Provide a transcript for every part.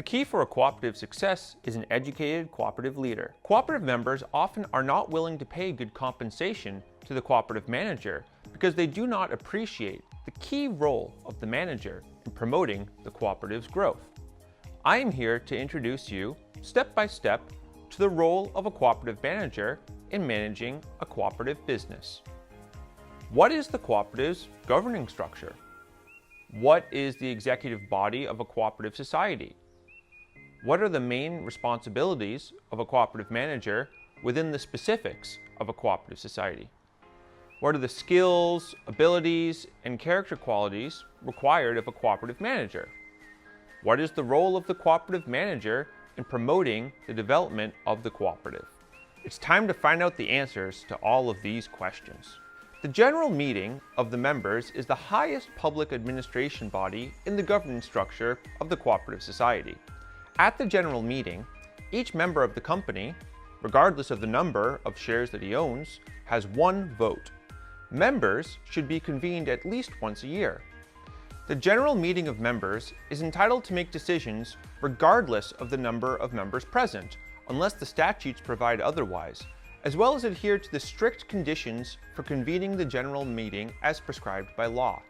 key for a cooperative's success is an educated cooperative leader. Cooperative members often are not willing to pay good compensation to the cooperative manager because they do not appreciate the key role of the manager in promoting the cooperative's growth. I am here to introduce you, step by step, to the role of a cooperative manager in managing a cooperative business. What is the cooperative's governing structure? What is the executive body of a cooperative society? What are the main responsibilities of a cooperative manager within the specifics of a cooperative society? What are the skills, abilities, and character qualities required of a cooperative manager? What is the role of the cooperative manager in promoting the development of the cooperative? It's time to find out the answers to all of these questions. The general meeting of the members is the highest public administration body in the governance structure of the cooperative society. At the general meeting, each member of the company, regardless of the number of shares that he owns, has one vote. Members should be convened at least once a year. The general meeting of members is entitled to make decisions regardless of the number of members present, unless the statutes provide otherwise, as well as adhere to the strict conditions for convening the general meeting as prescribed by law.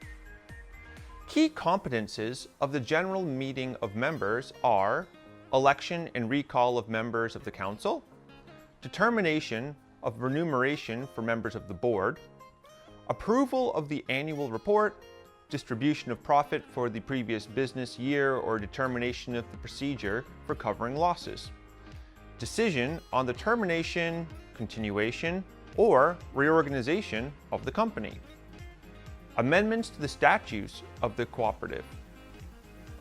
Key competences of the general meeting of members are election and recall of members of the council, determination of remuneration for members of the board, approval of the annual report, distribution of profit for the previous business year or determination of the procedure for covering losses, decision on the termination, continuation, or reorganization of the company, amendments to the statutes of the cooperative,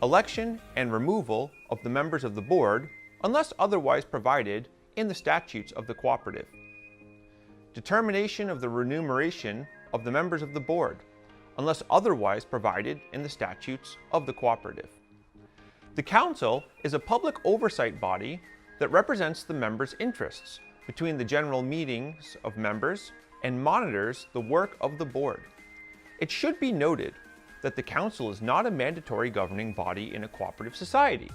election and removal of the members of the board unless otherwise provided in the statutes of the cooperative, determination of the remuneration of the members of the board unless otherwise provided in the statutes of the cooperative. The council is a public oversight body that represents the members' interests between the general meetings of members and monitors the work of the board. It should be noted that the council is not a mandatory governing body in a cooperative society.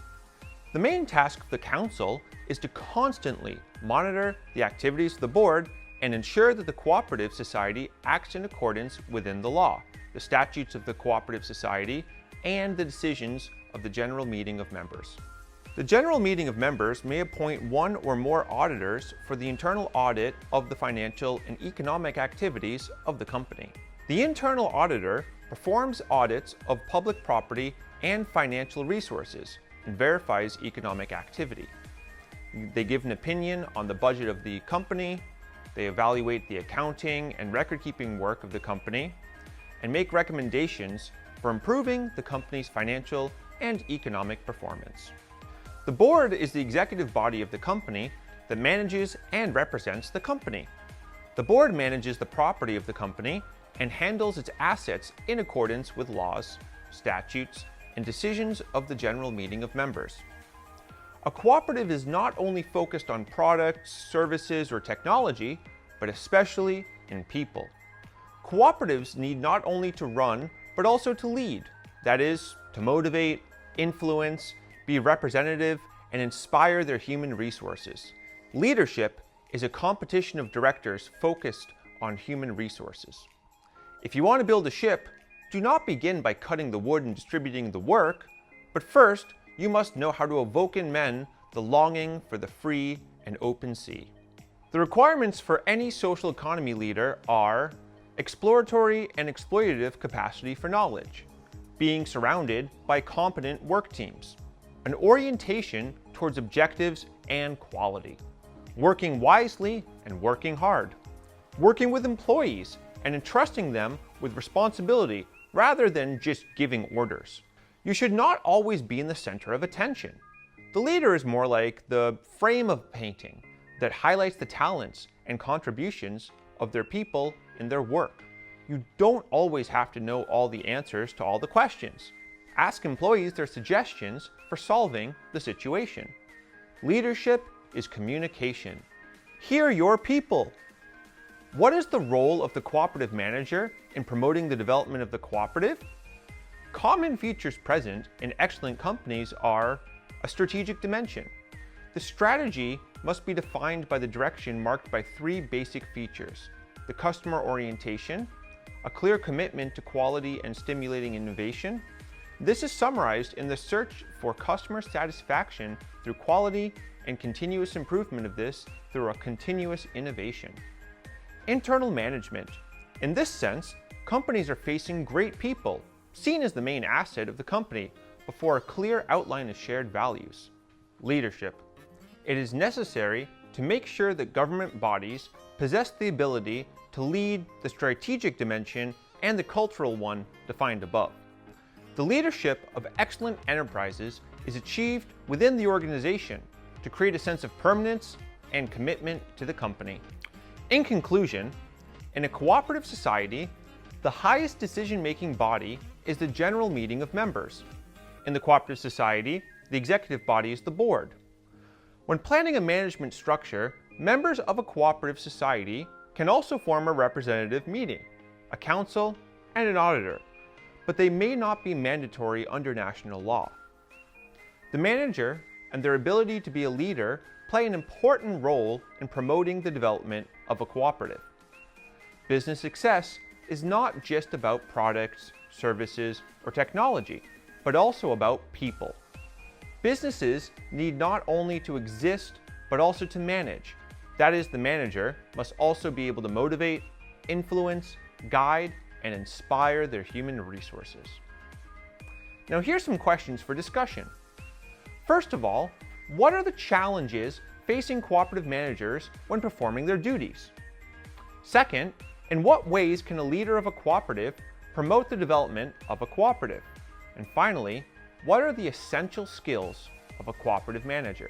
The main task of the council is to constantly monitor the activities of the board and ensure that the cooperative society acts in accordance within the law, the statutes of the cooperative society, and the decisions of the general meeting of members. The general meeting of members may appoint one or more auditors for the internal audit of the financial and economic activities of the company. The internal auditor performs audits of public property and financial resources and verifies economic activity. They give an opinion on the budget of the company, they evaluate the accounting and record-keeping work of the company, and make recommendations for improving the company's financial and economic performance. The board is the executive body of the company that manages and represents the company. The board manages the property of the company and handles its assets in accordance with laws, statutes, and decisions of the general meeting of members. A cooperative is not only focused on products, services, or technology, but especially in people. Cooperatives need not only to run, but also to lead. That is, to motivate, influence, be representative, and inspire their human resources. Leadership is a competition of directors focused on human resources. If you want to build a ship, do not begin by cutting the wood and distributing the work, but first you must know how to evoke in men the longing for the free and open sea. The requirements for any social economy leader are exploratory and exploitative capacity for knowledge, being surrounded by competent work teams, an orientation towards objectives and quality, working wisely and working hard, working with employees and entrusting them with responsibility rather than just giving orders. You should not always be in the center of attention. The leader is more like the frame of painting that highlights the talents and contributions of their people in their work. You don't always have to know all the answers to all the questions. Ask employees their suggestions for solving the situation. Leadership is communication. Hear your people. What is the role of the cooperative manager in promoting the development of the cooperative? Common features present in excellent companies are a strategic dimension. The strategy must be defined by the direction marked by three basic features: the customer orientation, a clear commitment to quality and stimulating innovation. This is summarized in the search for customer satisfaction through quality and continuous improvement of this through a continuous innovation. Internal management. In this sense, companies are facing great people, seen as the main asset of the company, before a clear outline of shared values. Leadership. It is necessary to make sure that government bodies possess the ability to lead the strategic dimension and the cultural one defined above. The leadership of excellent enterprises is achieved within the organization to create a sense of permanence and commitment to the company. In conclusion, in a cooperative society, the highest decision-making body is the general meeting of members. In the cooperative society, the executive body is the board. When planning a management structure, members of a cooperative society can also form a representative meeting, a council, and an auditor, but they may not be mandatory under national law. The manager and their ability to be a leader play an important role in promoting the development of a cooperative. Business success is not just about products, services, or technology, but also about people. Businesses need not only to exist, but also to manage. That is, the manager must also be able to motivate, influence, guide, and inspire their human resources. Now here's some questions for discussion. First of all, what are the challenges facing cooperative managers when performing their duties? Second, in what ways can a leader of a cooperative promote the development of a cooperative? And finally, what are the essential skills of a cooperative manager?